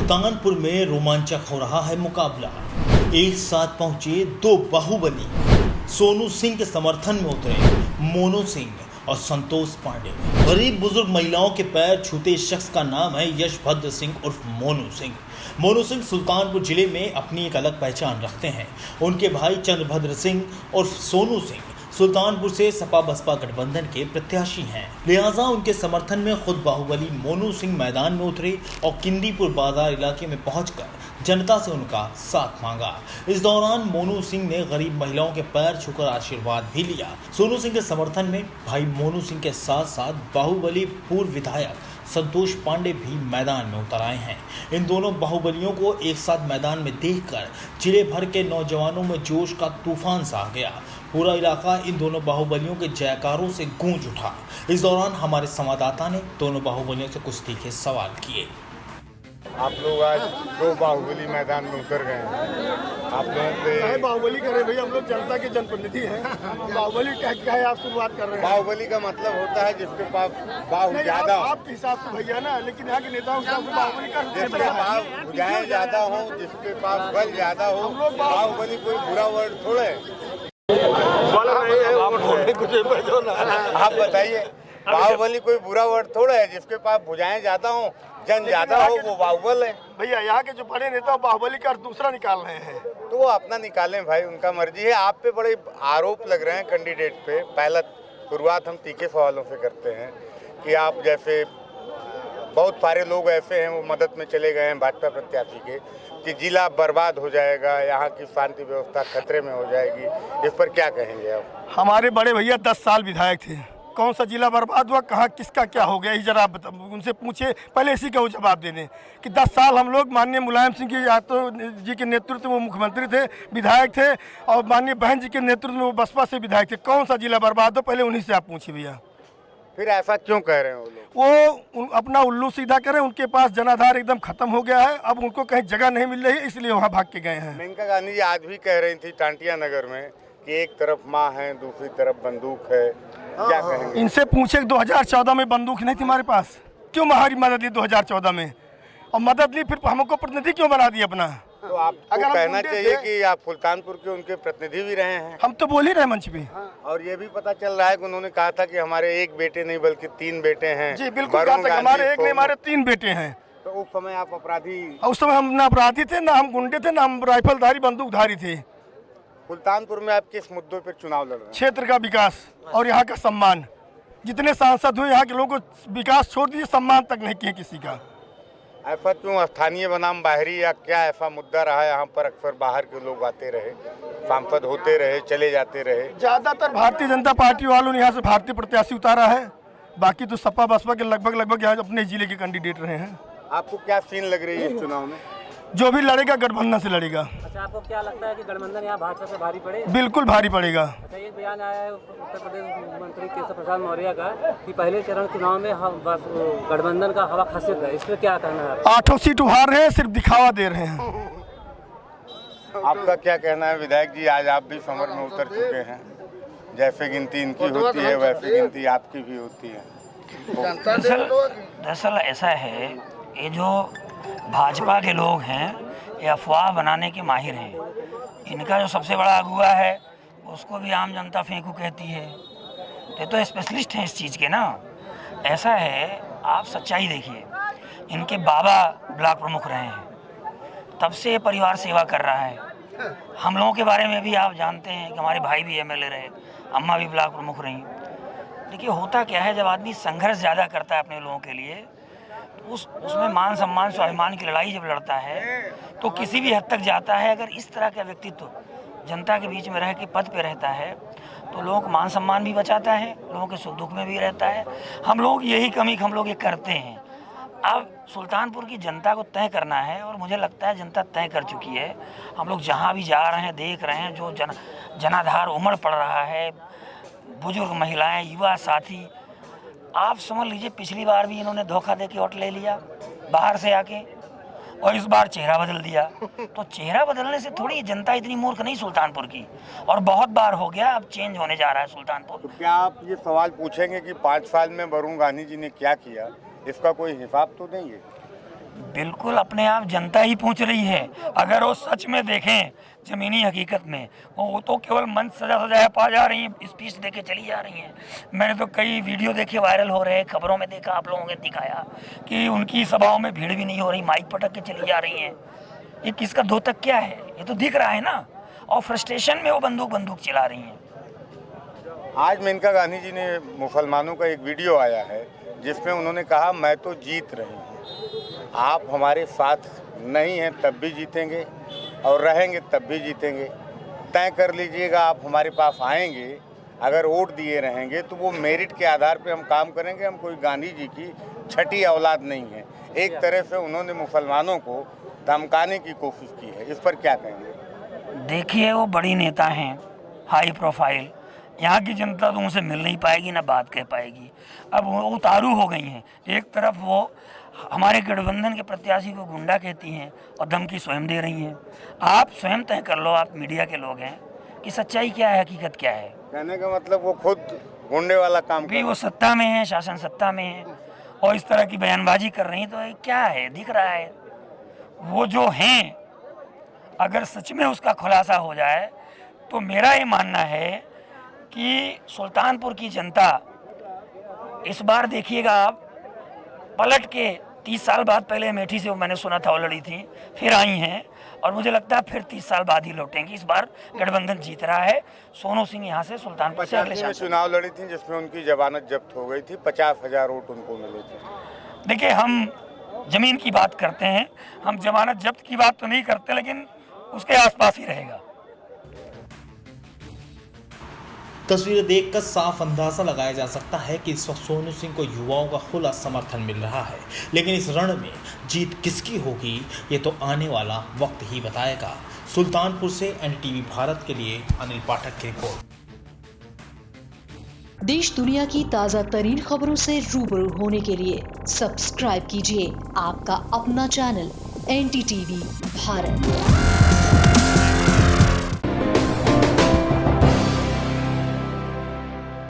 सुल्तानपुर में रोमांचक हो रहा है मुकाबला। एक साथ पहुंचे दो बाहुबली। सोनू सिंह के समर्थन में उतरे मोनू सिंह और संतोष पांडे। गरीब बुजुर्ग महिलाओं के पैर छूते इस शख्स का नाम है यशभद्र सिंह उर्फ मोनू सिंह। मोनू सिंह सुल्तानपुर जिले में अपनी एक अलग पहचान रखते हैं। उनके भाई चंद्रभद्र सिंह उर्फ सोनू सिंह सुल्तानपुर से सपा बसपा गठबंधन के प्रत्याशी हैं। लिहाजा उनके समर्थन में खुद बाहुबली मोनू सिंह मैदान में उतरे और किंदीपुर बाजार इलाके में पहुंचकर जनता से उनका साथ मांगा। इस दौरान मोनू सिंह ने गरीब महिलाओं के पैर छूकर आशीर्वाद भी लिया। सोनू सिंह के समर्थन में भाई मोनू सिंह के साथ साथ बाहुबली पूर्व विधायक संतोष पांडे भी मैदान में उतर आए हैं। इन दोनों बाहुबलियों को एक साथ मैदान में देखकर जिले भर के नौजवानों में जोश का तूफान सा आ गया। पूरा इलाका इन दोनों बाहुबलियों के जयकारों से गूंज उठा। इस दौरान हमारे संवाददाता ने दोनों बाहुबलियों से कुछ तीखे सवाल किए। आप लोग आज दो बाहुबली मैदान में उतर गए हैं। आप लोगों पे बाहुबली करे भैया, हम लोग जनता के जनप्रतिनिधि हैं। बाहुबली क्या है, आप शुरुआत कर रहे हैं। बाहुबली का मतलब होता है जिसके पास बाहु ज्यादा हो। आपके हिसाब से भैया ना, लेकिन यहाँ के नेताओं के हिसाब से बाहुबली का जिसके पास भुजाएं ज्यादा हो, जिसके पास बल ज्यादा हो। बाहुबली कोई बुरा वर्ड थोड़े है। आप बताइए, बाहुबली कोई बुरा वर्ड थोड़ा है। जिसके पास भुजाएं ज्यादा हो, जन ज्यादा हो, वो बाहुबली है। भैया यहाँ के जो बड़े नेता बाहुबली का दूसरा निकाल रहे हैं, तो वो अपना निकालें भाई, उनका मर्जी है। आप पे बड़े आरोप लग रहे हैं कैंडिडेट पे। पहला शुरुआत हम तीखे सवालों से करते हैं कि आप जैसे बहुत सारे लोग ऐसे हैं वो मदद में चले गए हैं भाजपा प्रत्याशी के कि जिला बर्बाद हो जाएगा, यहाँ की शांति व्यवस्था खतरे में हो जाएगी। इस पर क्या कहेंगे आप? हमारे बड़े भैया 10 साल विधायक थे। कौन सा जिला बर्बाद हुआ, कहाँ किसका क्या हो गया, जरा आप उनसे पूछे। पहले इसी का वो जवाब देने कि 10 साल हम लोग माननीय मुलायम सिंह जी के नेतृत्व में वो मुख्यमंत्री थे, विधायक थे, और माननीय बहन जी के नेतृत्व में वो बसपा से विधायक थे। कौन सा जिला बर्बाद हो, पहले उन्हीं से आप पूछिए भैया। फिर ऐसा क्यों कह रहे हैं वो लोग? वो अपना उल्लू सीधा करें, उनके पास जनाधार एकदम खत्म हो गया है। अब उनको कहीं जगह नहीं मिल रही है, इसलिए वहाँ भाग के गए हैं। मेनका गांधी जी आज भी कह रही थी टांटिया नगर में कि एक तरफ माँ है, दूसरी तरफ बंदूक है। क्या कहेंगे? इनसे पूछे 2014 में बंदूक नहीं थी हमारे पास, क्यों हमारी मदद ली 2014 में, और मदद ली फिर हमको प्रतिनिधि क्यों बना दी अपना? तो आपको कहना चाहिए कि आप सुल्तानपुर के उनके प्रतिनिधि भी रहे हैं। हम तो बोल ही रहे मंच पे। और ये भी पता चल रहा है कि उन्होंने कहा था कि हमारे एक बेटे नहीं बल्कि 3 बेटे हैं। जी बिल्कुल, हमारे एक नहीं, हमारे 3 बेटे हैं। तो उस समय आप अपराधी? उस समय हम ना अपराधी थे, ना हम गुंडे थे, ना हम राइफलधारी बंदूकधारी थे। सुल्तानपुर में आप किस मुद्दों पर चुनाव लड़ रहे हैं? क्षेत्र का विकास और यहाँ का सम्मान। जितने सांसद हुए यहाँ के लोगों को विकास छोड़ दीजिए, सम्मान तक नहीं किए किसी का। ऐसा क्यों? स्थानीय बनाम बाहरी या क्या ऐसा मुद्दा रहा है यहाँ पर? अक्सर बाहर के लोग आते रहे, सांसद होते रहे, चले जाते रहे। ज्यादातर भारतीय जनता पार्टी वालों ने यहाँ से भारतीय प्रत्याशी उतारा है। बाकी तो सपा बसपा के लगभग यहाँ अपने जिले के कैंडिडेट रहे हैं। आपको क्या सीन लग रही है इस चुनाव में? जो भी लड़ेगा गठबंधन से लड़ेगा। अच्छा, आपको क्या लगता है कि गठबंधन यहाँ भाजपा से भारी पड़े? बिल्कुल भारी पड़ेगा। अच्छा, एक बयान आया है उत्तर प्रदेश मंत्री केशव प्रसाद मौर्य का कि पहले चरण चुनाव में गठबंधन का हवा खासियत है। इस पर क्या कहना है? 8 सीट उहार रहे हैं, सिर्फ दिखावा दे रहे हैं। आपका क्या कहना है विधायक जी? आज आप भी समर में उतर चुके हैं। जैसे गिनती इनकी होती है वैसे गिनती आपकी भी होती है। दरअसल ऐसा है, ये जो भाजपा के लोग हैं ये अफवाह बनाने के माहिर हैं। इनका जो सबसे बड़ा अगुआ है उसको भी आम जनता फेंकू कहती है। ये तो स्पेशलिस्ट हैं इस चीज़ के ना। ऐसा है, आप सच्चाई देखिए, इनके बाबा ब्लॉक प्रमुख रहे हैं, तब से ये परिवार सेवा कर रहा है। हम लोगों के बारे में भी आप जानते हैं कि हमारे भाई भी एमएलए रहे, अम्मा भी ब्लॉक प्रमुख रहीं। देखिए होता क्या है, जब आदमी संघर्ष ज़्यादा करता है अपने लोगों के लिए, उसमें मान सम्मान स्वाभिमान की लड़ाई जब लड़ता है तो किसी भी हद तक जाता है। अगर इस तरह का व्यक्तित्व जनता के बीच में रह के पद पे रहता है तो लोगों को मान सम्मान भी बचाता है, लोगों के सुख दुख में भी रहता है। हम लोग यही कमी हम लोग ये करते हैं। अब सुल्तानपुर की जनता को तय करना है और मुझे लगता है जनता तय कर चुकी है। हम लोग जहाँ भी जा रहे हैं देख रहे हैं जो जनाधार उमड़ पड़ रहा है, बुजुर्ग महिलाएँ, युवा साथी। आप समझ लीजिए पिछली बार भी इन्होंने धोखा दे के वोट ले लिया बाहर से आके, और इस बार चेहरा बदल दिया। तो चेहरा बदलने से थोड़ी जनता इतनी मूर्ख नहीं सुल्तानपुर की, और बहुत बार हो गया, अब चेंज होने जा रहा है सुल्तानपुर। तो क्या आप ये सवाल पूछेंगे कि 5 साल में वरुण गांधी जी ने क्या किया, इसका कोई हिसाब तो नहीं है? बिल्कुल अपने आप जनता ही पूछ रही है। अगर वो सच में देखें ज़मीनी हकीकत में, वो तो केवल मंच सजाया पा जा रही हैं, स्पीच देके चली जा रही हैं। मैंने तो कई वीडियो देखे वायरल हो रहे हैं, खबरों में देखा, आप लोगों ने दिखाया कि उनकी सभाओं में भीड़ भी नहीं हो रही, माइक पटक के चली जा रही हैं। ये किसका दो तक क्या है, ये तो दिख रहा है ना। और फ्रस्ट्रेशन में वो बंदूक चला रही हैं। आज मेनका गांधी जी ने मुसलमानों का एक वीडियो आया है जिसमें उन्होंने कहा मैं तो जीत रही हूँ, आप हमारे साथ नहीं हैं तब भी जीतेंगे और रहेंगे तब भी जीतेंगे। तय कर लीजिएगा, आप हमारे पास आएंगे, अगर वोट दिए रहेंगे तो वो मेरिट के आधार पे हम काम करेंगे। हम कोई गांधी जी की छठी औलाद नहीं है। एक तरह से उन्होंने मुसलमानों को धमकाने की कोशिश की है। इस पर क्या कहेंगे? देखिए, वो बड़ी नेता हैं, हाई प्रोफाइल, यहाँ की जनता तो उनसे मिल नहीं पाएगी ना बात कह पाएगी। अब वो उतारू हो गई हैं। एक तरफ वो हमारे गठबंधन के प्रत्याशी को गुंडा कहती हैं और धमकी स्वयं दे रही हैं। आप स्वयं तय कर लो, आप मीडिया के लोग हैं, कि सच्चाई क्या है, हकीकत क्या है। कहने का मतलब वो खुद गुंडे वाला काम भी वो सत्ता में है, शासन सत्ता में है और इस तरह की बयानबाजी कर रही हैं, तो ये क्या है, दिख रहा है। वो जो हैं, अगर सच में उसका खुलासा हो जाए तो मेरा ये मानना है कि सुल्तानपुर की जनता इस बार देखिएगा आप पलट के 30 साल बाद, पहले अमेठी से मैंने सुना था वो लड़ी थी, फिर आई हैं और मुझे लगता है फिर 30 साल बाद ही लौटेंगी। इस बार गठबंधन जीत रहा है। सोनू सिंह यहाँ से सुल्तानपुर से अगले में चुनाव लड़ी थी जिसमें उनकी जमानत जब्त हो गई थी, 50,000 वोट उनको मिले थे। देखिए, हम जमीन की बात करते हैं, हम जमानत जब्त की बात तो नहीं करते, लेकिन उसके आसपास ही रहेगा। तस्वीरें देखकर साफ अंदाजा लगाया जा सकता है कि इस वक्त सोनू सिंह को युवाओं का खुला समर्थन मिल रहा है, लेकिन इस रण में जीत किसकी होगी ये तो आने वाला वक्त ही बताएगा। सुल्तानपुर से एनडीटीवी भारत के लिए अनिल पाठक की रिपोर्ट। देश दुनिया की ताज़ा तरीन खबरों से रूबरू होने के लिए सब्सक्राइब कीजिए आपका अपना चैनल एनडीटीवी भारत।